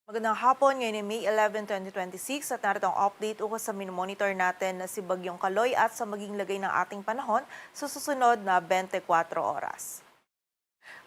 Magandang hapon, ngayon ay May 11, 2026 at narito ang update ukol sa minomonitor natin na si Bagyong Kaloy at sa maging lagay ng ating panahon sa susunod na 24 oras.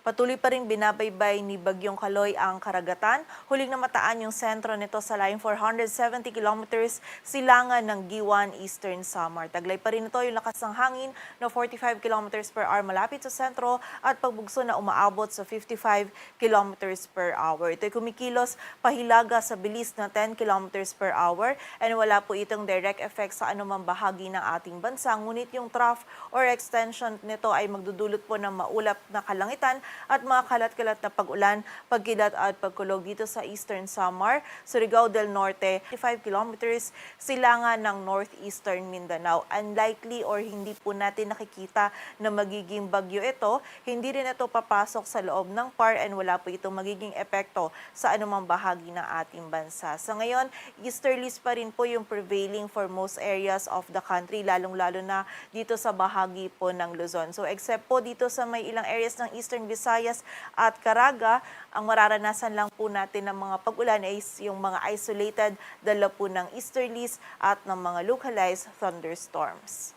Patuloy pa rin binabaybay ni Bagyong Kaloy ang karagatan. Huling namataan yung sentro nito sa layong 470 kilometers silangan ng Giwan, Eastern Samar. Taglay pa rin ito yung lakas ng hangin na 45 kilometers per hour malapit sa sentro at pagbugso na umaabot sa 55 kilometers per hour. Ito'y kumikilos pahilaga sa bilis na 10 kilometers per hour and wala po itong direct effect sa anumang bahagi ng ating bansa. Ngunit yung trough or extension nito ay magdudulot po ng maulap na kalangitan at mga kalat-kalat na pag-ulan, pagkilat at pagkulog dito sa Eastern Samar, Surigao del Norte, 5 kilometers silangan ng Northeastern Mindanao. Unlikely or hindi po natin nakikita na magiging bagyo ito, hindi rin ito papasok sa loob ng PAR and wala po itong magiging epekto sa anumang bahagi ng ating bansa. Sa ngayon, easterlies pa rin po yung prevailing for most areas of the country, lalong-lalo na dito sa bahagi po ng Luzon. So except po dito sa may ilang areas ng Eastern Visayas at Caraga, ang mararanasan lang po natin ng mga pag-ulan ay yung mga isolated dala po ng easterlies at ng mga localized thunderstorms.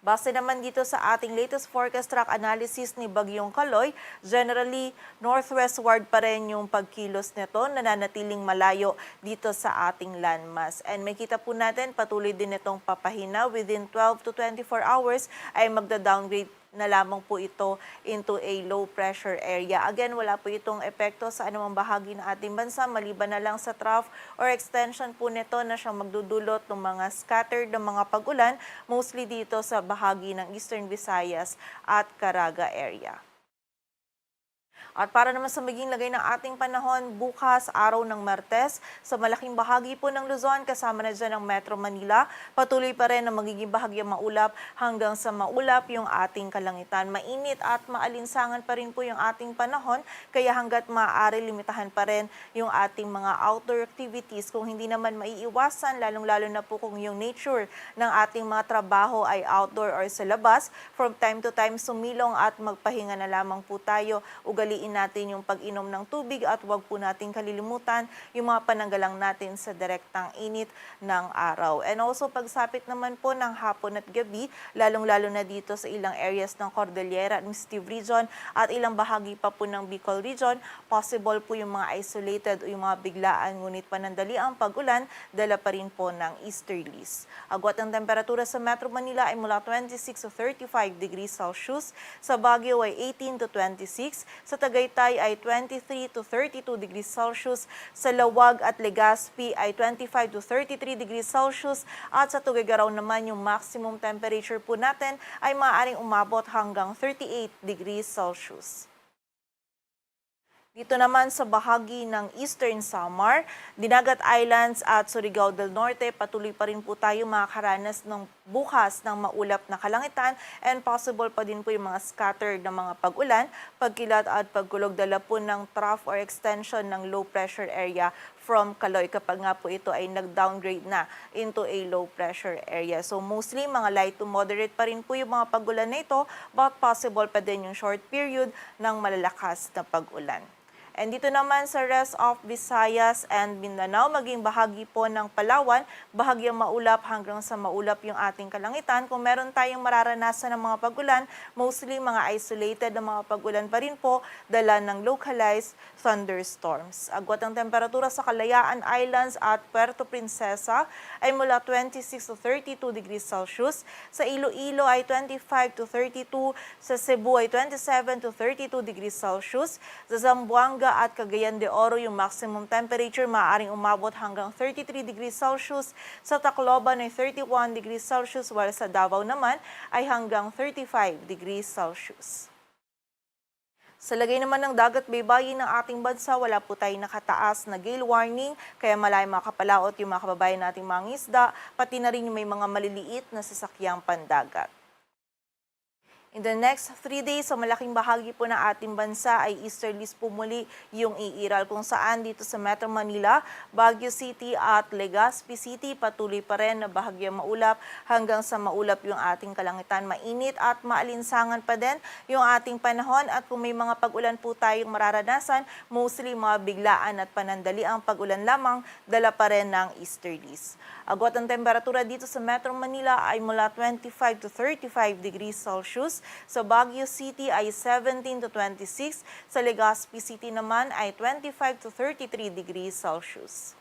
Base naman dito sa ating latest forecast track analysis ni Bagyong Kaloy, generally northwestward pa rin yung pagkilos nito, nananatiling malayo dito sa ating landmass. And makita po natin patuloy din itong papahina within 12 to 24 hours ay magda-downgrade na lamang po ito into a low pressure area. Again, wala po itong epekto sa anumang bahagi ng ating bansa, maliban na lang sa trough or extension po nito na siyang magdudulot ng mga scattered na mga pag-ulan, mostly dito sa bahagi ng Eastern Visayas at Caraga area. At para naman sa maging lagay ng ating panahon, bukas, araw ng Martes, sa malaking bahagi po ng Luzon, kasama na dyan ang Metro Manila, patuloy pa rin ang magiging bahagyang maulap hanggang sa maulap yung ating kalangitan. Mainit at maalinsangan pa rin po yung ating panahon, kaya hanggat maaari limitahan pa rin yung ating mga outdoor activities. Kung hindi naman maiiwasan, lalong-lalo na po kung yung nature ng ating mga trabaho ay outdoor or sa labas, from time to time sumilong at magpahinga na lamang po tayo. Ugaliin natin yung pag-inom ng tubig at huwag po natin kalilimutan yung mga pananggalang natin sa direktang init ng araw. And also pagsapit naman po ng hapon at gabi, lalong-lalo na dito sa ilang areas ng Cordillera Administrative Region at ilang bahagi pa po ng Bicol Region, possible po yung mga isolated o yung mga biglaan ngunit panandali ang pag-ulan, dala pa rin po ng easterlies. Agwat ng temperatura sa Metro Manila ay mula 26 to 35 degrees Celsius, sa Baguio ay 18 to 26, sa Tagaytay ay 23 to 32 degrees Celsius, sa Lawag at Legazpi ay 25 to 33 degrees Celsius at sa Tuguegarao naman yung maximum temperature po natin ay maaaring umabot hanggang 38 degrees Celsius. Dito naman sa bahagi ng Eastern Samar, Dinagat Islands at Surigao del Norte, patuloy pa rin po tayo makakaranas ng bukas ng maulap na kalangitan and possible pa din po yung mga scattered na mga pag-ulan, pagkilat at pagkulog dala po ng trough or extension ng low pressure area from Kaloy kapag nga po ito ay nag-downgrade na into a low pressure area. So mostly mga light to moderate pa rin po yung mga pag-ulan na ito, but possible pa din yung short period ng malalakas na pag-ulan. And dito naman sa rest of Visayas and Mindanao, maging bahagi po ng Palawan, bahagyang maulap hanggang sa maulap yung ating kalangitan. Kung meron tayong mararanasan ng mga pag-ulan, mostly mga isolated na mga pag-ulan pa rin po, dala ng localized thunderstorms. Agwat ang temperatura sa Kalayaan Islands at Puerto Princesa ay mula 26 to 32 degrees Celsius. Sa Iloilo ay 25 to 32, sa Cebu ay 27 to 32 degrees Celsius. Sa Zamboanga at Cagayan de Oro, yung maximum temperature maaaring umabot hanggang 33 degrees Celsius. Sa Tacloban ay 31 degrees Celsius, while sa Davao naman ay hanggang 35 degrees Celsius. Sa lagay naman ng dagat baybayin ng ating bansa, wala po tayong nakataas na gale warning, kaya malay makapalaot yung mga kababayan nating mga isda, pati na rin yung may mga maliliit na sasakyang pandagat. In the next 3 days, sa malaking bahagi po ng ating bansa ay easterlies po muli yung iiral kung saan dito sa Metro Manila, Baguio City at Legazpi City patuloy pa rin na bahagyang maulap hanggang sa maulap yung ating kalangitan. Mainit at maalinsangan pa din yung ating panahon at kung may mga pag-ulan po tayong mararanasan, mostly mga biglaan at panandali ang pag-ulan lamang, dala pa rin ng easterlies. Agwat ang temperatura dito sa Metro Manila ay mula 25 to 35 degrees Celsius. Sa Baguio City ay 17 to 26. Sa Legazpi City naman ay 25 to 33 degrees Celsius.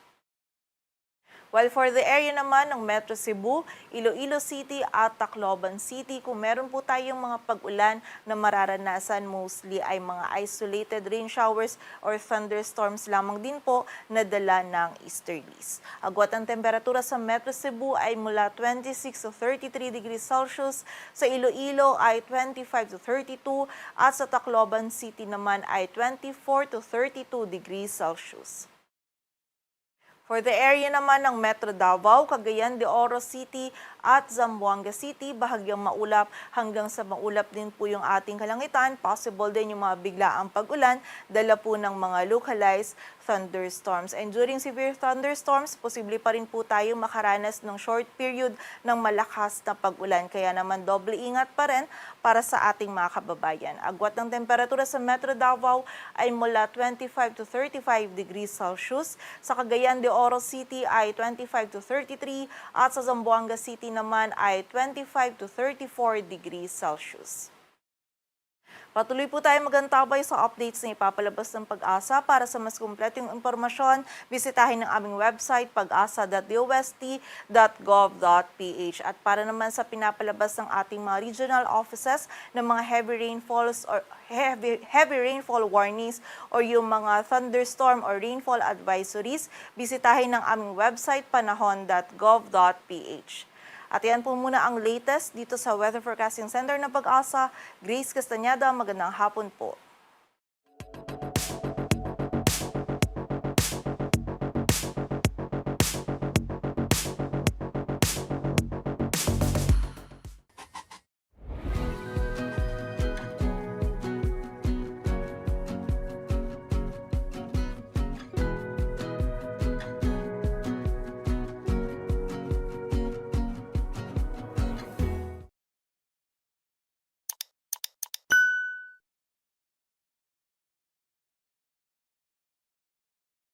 While for the area naman ng Metro Cebu, Iloilo City at Tacloban City, kung meron po tayong mga pag-ulan na mararanasan, mostly ay mga isolated rain showers or thunderstorms lamang din po na dala ng easterlies. Agwat ang temperatura sa Metro Cebu ay mula 26 to 33 degrees Celsius, sa Iloilo ay 25 to 32 at sa Tacloban City naman ay 24 to 32 degrees Celsius. For the area naman ng Metro Davao, Cagayan de Oro City at Zamboanga City, bahagyang maulap hanggang sa maulap din po yung ating kalangitan. Possible din yung mga biglaang pag-ulan, dala po ng mga localized thunderstorms. And during severe thunderstorms, posible pa rin po tayo makaranas ng short period ng malakas na pag-ulan. Kaya naman doble ingat pa rin para sa ating mga kababayan. Agwat ng temperatura sa Metro Davao ay mula 25 to 35 degrees Celsius. Sa Cagayan de Oro City ay 25 to 33 at sa Zamboanga City naman ay 25 to 34 degrees Celsius. Patuloy po tayo magantabay sa updates na ipapalabas ng Pag-asa. Para sa mas kumpletong impormasyon, bisitahin ang aming website pag-asa.dost.gov.ph. At para naman sa pinapalabas ng ating mga regional offices ng mga heavy rainfall warnings or yung mga thunderstorm or rainfall advisories, bisitahin ang aming website panahon.gov.ph. At yan po muna ang latest dito sa Weather Forecasting Center ng Pag-asa. Grace Castañeda, magandang hapon po.